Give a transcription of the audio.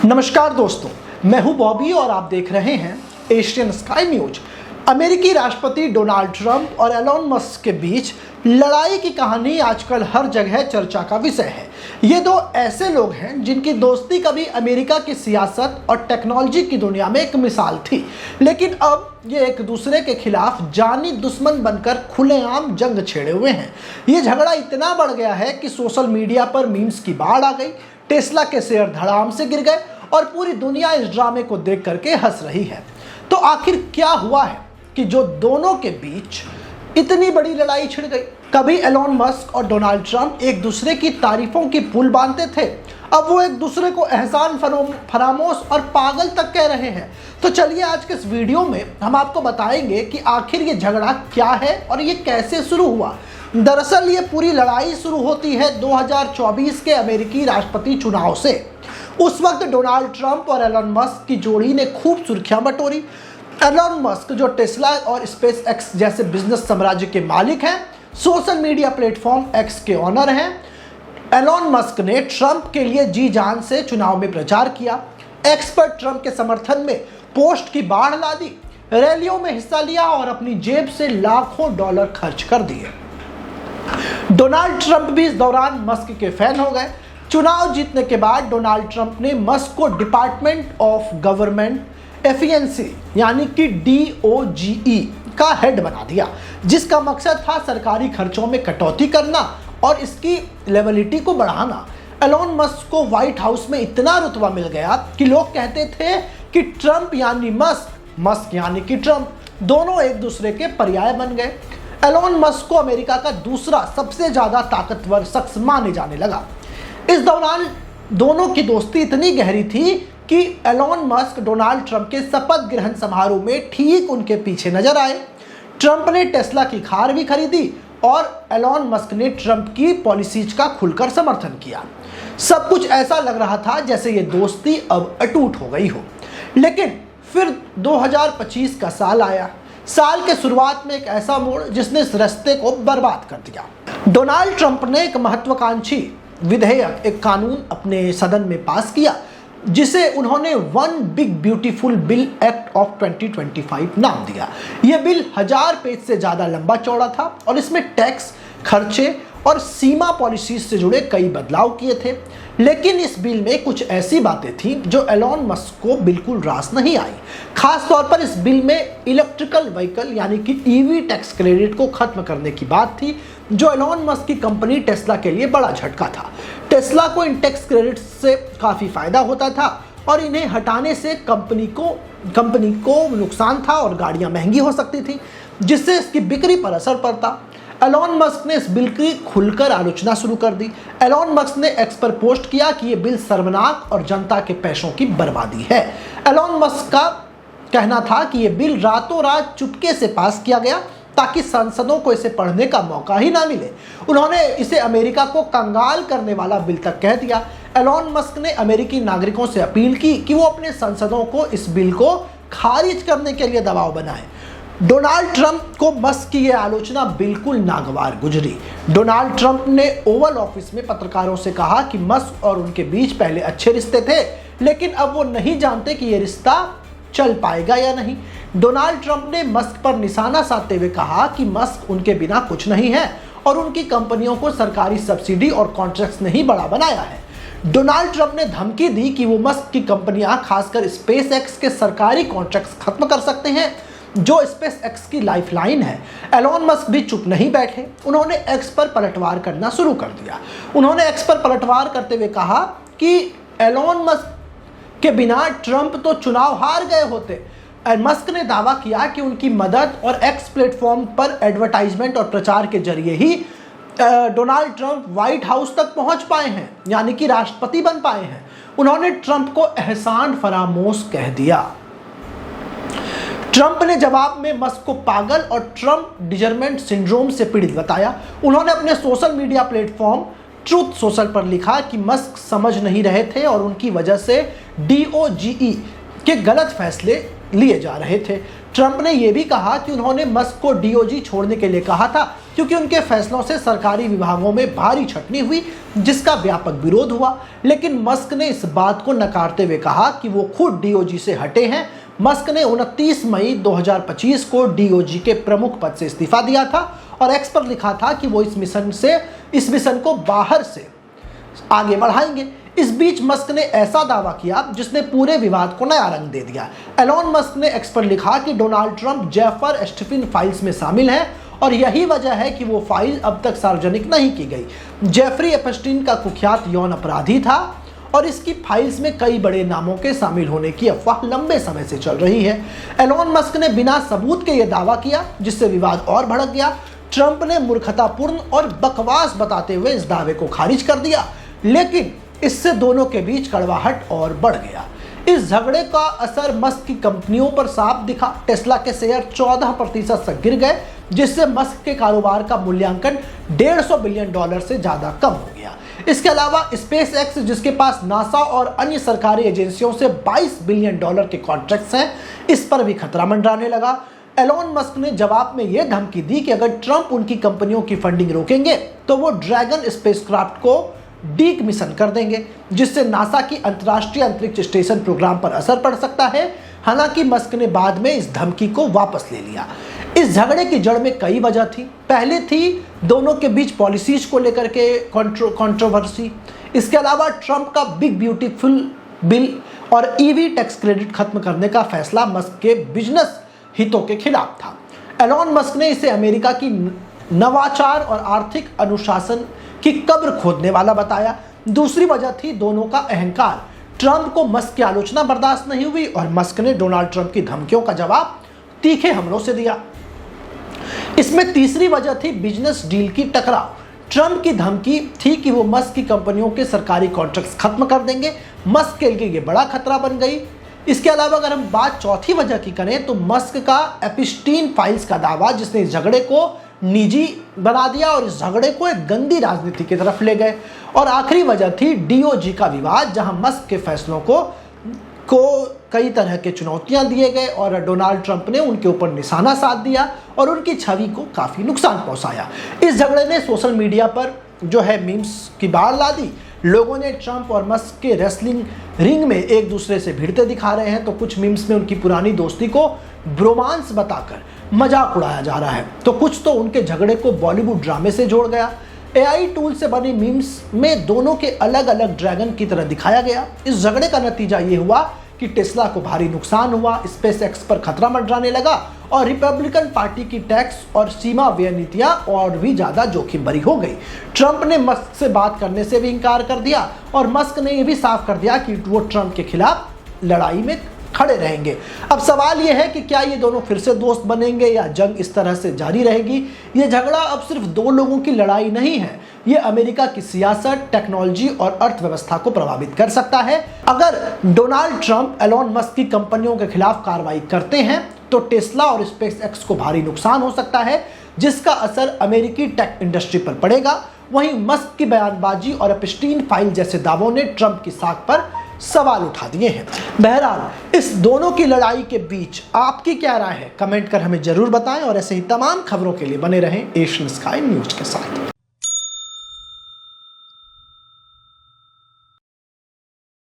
नमस्कार दोस्तों, मैं हूं बॉबी और आप देख रहे हैं एशियन स्काई न्यूज। अमेरिकी राष्ट्रपति डोनाल्ड ट्रंप और एलोन मस्क के बीच लड़ाई की कहानी आजकल हर जगह चर्चा का विषय है। ये दो ऐसे लोग हैं जिनकी दोस्ती कभी अमेरिका की सियासत और टेक्नोलॉजी की दुनिया में एक मिसाल थी, लेकिन अब ये एक दूसरे के खिलाफ जानी दुश्मन बनकर खुलेआम जंग छेड़े हुए हैं। ये झगड़ा इतना बढ़ गया है कि सोशल मीडिया पर मीम्स की बाढ़ आ गई, टेस्ला के शेयर धड़ाम से गिर गए और पूरी दुनिया इस ड्रामे को देख करके हंस रही है। तो आखिर क्या हुआ है कि जो दोनों के बीच इतनी बड़ी लड़ाई छिड़ गई? कभी एलोन मस्क और डोनाल्ड ट्रंप एक दूसरे की तारीफों की पुल बांधते थे, अब वो एक दूसरे को एहसान फरामोश और पागल तक कह रहे हैं। तो चलिए आज के इस वीडियो में हम आपको बताएंगे कि आखिर ये झगड़ा क्या है और ये कैसे शुरू हुआ। दरअसल ये पूरी लड़ाई शुरू होती है 2024 के अमेरिकी राष्ट्रपति चुनाव से। उस वक्त डोनाल्ड ट्रंप और एलोन मस्क की जोड़ी ने खूब सुर्खियां बटोरी। एलोन मस्क जो टेस्ला और स्पेस एक्स जैसे बिजनेस साम्राज्य के मालिक हैं, सोशल मीडिया प्लेटफॉर्म एक्स के ऑनर हैं। एलोन मस्क ने ट्रंप के लिए जी जान से चुनाव में प्रचार किया। एक्स पर ट्रंप के समर्थन में पोस्ट की बाढ़ ला दी, रैलियों में हिस्सा लिया और अपनी जेब से लाखों डॉलर खर्च कर दिए। डोनाल्ड ट्रंप भी इस दौरान मस्क के फैन हो गए। चुनाव जीतने के बाद डोनाल्ड ट्रंप ने मस्क को डिपार्टमेंट ऑफ गवर्नमेंट एफिशिएंसी यानी कि DOGE का हेड बना दिया, जिसका मकसद था सरकारी खर्चों में कटौती करना और इसकी लेवलिटी को बढ़ाना। एलोन मस्क को व्हाइट हाउस में इतना रुतबा मिल गया कि लोग कहते थे कि ट्रंप यानी मस्क, मस्क यानी कि ट्रंप, दोनों एक दूसरे के पर्याय बन गए। एलोन मस्क को अमेरिका का दूसरा सबसे ज्यादा ताकतवर शख्स माने जाने लगा। इस दौरान दोनों की दोस्ती इतनी गहरी थी कि एलोन मस्क डोनाल्ड ट्रंप के शपथ ग्रहण समारोह में ठीक उनके पीछे नजर आए। ट्रंप ने टेस्ला की कार भी खरीदी और एलोन मस्क ने ट्रंप की पॉलिसीज का खुलकर समर्थन किया। सब कुछ ऐसा लग रहा था जैसे ये दोस्ती अब अटूट हो गई हो। लेकिन फिर 2025 का साल आया। साल के शुरुआत में एक ऐसा मोड़ जिसने इस रास्ते को बर्बाद कर दिया। डोनाल्ड ट्रंप ने एक महत्वाकांक्षी विधेयक, एक कानून अपने सदन में पास किया, जिसे उन्होंने one big beautiful bill act of 2025 नाम दिया। यह बिल 1000 पेज से ज्यादा लंबा चौड़ा था और इसमें टैक्स, खर्चे और सीमा पॉलिसीज से जुड़े कई बदलाव किए थे। लेकिन इस बिल में कुछ ऐसी बातें थी जो एलोन मस्क को बिल्कुल रास नहीं आई। खास तौर पर इस बिल में इलेक्ट्रिकल व्हीकल यानी कि EV टैक्स क्रेडिट को खत्म करने की बात थी, जो एलोन मस्क की कंपनी टेस्ला के लिए बड़ा झटका था। टेस्ला को इन टैक्स क्रेडिट से काफ़ी फायदा होता था और इन्हें हटाने से कंपनी को नुकसान था और गाड़ियां महंगी हो सकती थी, जिससे इसकी बिक्री पर असर पड़ता। एलोन मस्क ने इस बिल की खुलकर आलोचना शुरू कर दी। एलोन मस्क ने एक्स पर पोस्ट किया कि यह बिल शर्मनाक और जनता के पैसों की बर्बादी है। एलोन मस्क का कहना था कि यह बिल रातों रात चुपके से पास किया गया ताकि सांसदों को इसे पढ़ने का मौका ही ना मिले। उन्होंने इसे अमेरिका को कंगाल करने वाला बिल तक कह दिया। एलोन मस्क ने अमेरिकी नागरिकों से अपील की कि वो अपने सांसदों को इस बिल को खारिज करने के लिए दबाव बनाएं। डोनाल्ड ट्रंप को मस्क की यह आलोचना बिल्कुल नागवार गुजरी। डोनाल्ड ट्रंप ने ओवल ऑफिस में पत्रकारों से कहा कि मस्क और उनके बीच पहले अच्छे रिश्ते थे, लेकिन अब वो नहीं जानते कि यह रिश्ता चल पाएगा या नहीं। डोनाल्ड ट्रंप ने मस्क पर निशाना साधते हुए कहा कि मस्क उनके बिना कुछ नहीं है और उनकी कंपनियों को सरकारी सब्सिडी और कॉन्ट्रैक्ट्स ने ही बड़ा बनाया है। डोनाल्ड ट्रंप ने धमकी दी कि वो मस्क की कंपनियां खासकर स्पेस एक्स के सरकारी कॉन्ट्रैक्ट्स खत्म कर सकते हैं, जो स्पेस एक्स की लाइफलाइन है। एलोन मस्क भी चुप नहीं बैठे, उन्होंने एक्स पर पलटवार करना शुरू कर दिया। उन्होंने एक्स पर पलटवार करते हुए कहा कि एलोन मस्क के बिना ट्रंप तो चुनाव हार गए होते। मस्क ने दावा किया कि उनकी मदद और एक्स प्लेटफॉर्म पर एडवर्टाइजमेंट और प्रचार के जरिए ही डोनाल्ड ट्रंप व्हाइट हाउस तक पहुंच पाए हैं, यानी कि राष्ट्रपति बन पाए हैं। उन्होंने ट्रंप को एहसान फरामोश कह दिया। ट्रंप ने जवाब में मस्क को पागल और ट्रंप डिजर्मेंट सिंड्रोम से पीड़ित बताया। उन्होंने अपने social media platform truth social पर लिखा कि मस्क समझ नहीं रहे थे और उनकी वजह से DOGE के गलत फैसले लिए जा रहे थे। ट्रंप ने यह भी कहा कि उन्होंने मस्क को DOGE छोड़ने के लिए कहा था, क्योंकि उनके फैसलों से सरकारी विभागों में भारी छटनी हुई, जिसका व्यापक विरोध हुआ। लेकिन मस्क ने इस बात को नकारते हुए कहा कि वो खुद डीओजी से हटे हैं। मस्क ने 29 मई 2025 को डीओजी के प्रमुख पद से इस्तीफा दिया था और एक्स पर लिखा था कि वो इस मिशन को बाहर से आगे बढ़ाएंगे। इस बीच मस्क ने ऐसा दावा किया जिसने पूरे विवाद को नया रंग दे दिया। एलोन मस्क ने एक्स पर लिखा कि डोनाल्ड ट्रंप जेफर एस्टिफिन फाइल्स में शामिल है और यही वजह है कि वो फाइल अब तक सार्वजनिक नहीं की गई। जेफरी एप्स्टीन का कुख्यात यौन अपराधी था और इसकी फाइल्स में कई बड़े नामों के शामिल होने की अफवाह लंबे समय से चल रही है। एलोन मस्क ने बिना सबूत के यह दावा किया, जिससे विवाद और भड़क गया। ट्रंप ने मूर्खतापूर्ण और बकवास बताते हुए इस दावे को खारिज कर दिया, लेकिन इससे दोनों के बीच कड़वाहट और बढ़ गया। इस झगड़े का असर मस्क की कंपनियों पर साफ दिखा। टेस्ला के शेयर 14% तक गिर गए, जिससे मस्क के कारोबार का मूल्यांकन $150 बिलियन से ज्यादा कम हो गया। इसके अलावा स्पेस एक्स, जिसके पास नासा और अन्य सरकारी एजेंसियों से $22 बिलियन के कॉन्ट्रैक्ट्स हैं, इस पर भी खतरा मंडराने लगा। एलोन मस्क ने जवाब में यह धमकी दी कि अगर ट्रंप उनकी कंपनियों की फंडिंग रोकेंगे तो वो ड्रैगन स्पेसक्राफ्ट को डीकमिशन कर देंगे, जिससे नासा की अंतर्राष्ट्रीय अंतरिक्ष स्टेशन प्रोग्राम पर असर पड़ सकता है। हालांकि मस्क ने बाद में इस धमकी को वापस ले लिया। इस झगड़े की जड़ में कई वजह थी। पहले थी दोनों के बीच पॉलिसीज को लेकर के कंट्रोवर्सी। इसके अलावा ट्रंप का बिग ब्यूटीफुल बिल और ईवी टैक्स क्रेडिट खत्म करने का फैसला मस्क के बिजनेस हितों के खिलाफ था। एलोन मस्क ने इसे अमेरिका की नवाचार और आर्थिक अनुशासन की कब्र खोदने वाला बताया। दूसरी वजह थी दोनों का अहंकार। ट्रंप को मस्क की आलोचना बर्दाश्त नहीं हुई और मस्क ने डोनाल्ड ट्रंप की धमकियों का जवाब तीखे हमलों से दिया। इसमें तीसरी वजह थी बिजनेस डील की टकराव। ट्रंप की धमकी थी कि वो मस्क की कंपनियों के सरकारी कॉन्ट्रैक्ट्स खत्म कर देंगे। मस्क के लिए ये बड़ा खतरा बन गई। इसके अलावा अगर हम बात चौथी वजह की करें तो मस्क का एप्स्टीन फाइल्स का दावा, जिसने इस झगड़े को निजी बना दिया और इस झगड़े को एक गंदी राजनीति की तरफ ले गए। और आखिरी वजह थी डीओजी का विवाद, जहां मस्क के फैसलों को कई तरह के चुनौतियां दिए गए और डोनाल्ड ट्रंप ने उनके ऊपर निशाना साध दिया और उनकी छवि को काफ़ी नुकसान पहुंचाया। इस झगड़े ने सोशल मीडिया पर जो है मीम्स की बाढ़ ला दी। लोगों ने ट्रंप और मस्क के रेसलिंग रिंग में एक दूसरे से भिड़ते दिखा रहे हैं, तो कुछ मीम्स में उनकी पुरानी दोस्ती को ब्रोमांस बताकर मजाक उड़ाया जा रहा है, तो कुछ तो उनके झगड़े को बॉलीवुड ड्रामे से जोड़ गया। एआई टूल से बने मीम्स में दोनों के अलग अलग ड्रैगन की तरह दिखाया गया। इस झगड़े का नतीजा ये हुआ कि टेस्ला को भारी नुकसान हुआ, स्पेस एक्स पर खतरा मंडराने लगा और रिपब्लिकन पार्टी की टैक्स और सीमा व्यय नीतियां और भी ज्यादा जोखिम भरी हो गई। ट्रंप ने मस्क से बात करने से भी इनकार कर दिया और मस्क ने यह भी साफ कर दिया कि वो ट्रंप के खिलाफ लड़ाई में खड़े रहेंगे। अब सवाल यह है कि क्या ये दोनों फिर से दोस्त बनेंगे या जंग इस तरह से जारी रहेगी। ये झगड़ा अब सिर्फ दो लोगों की लड़ाई नहीं है, ये अमेरिका की सियासत, टेक्नोलॉजी और अर्थव्यवस्था को प्रभावित कर सकता है। अगर डोनाल्ड ट्रंप एलोन मस्क की कंपनियों के खिलाफ कार्रवाई करते हैं तो टेस्ला और स्पेस एक्स को भारी नुकसान हो सकता है, जिसका असर अमेरिकी टेक इंडस्ट्री पर पड़ेगा। वहीं मस्क की बयानबाजी और एप्स्टीन फाइल जैसे दावों ने ट्रंप की साख पर सवाल उठा दिए हैं। बहरहाल इस दोनों की लड़ाई के बीच आपकी क्या राय है, कमेंट कर हमें जरूर बताएं और ऐसे ही तमाम खबरों के लिए बने रहें एशियन स्काई न्यूज के साथ।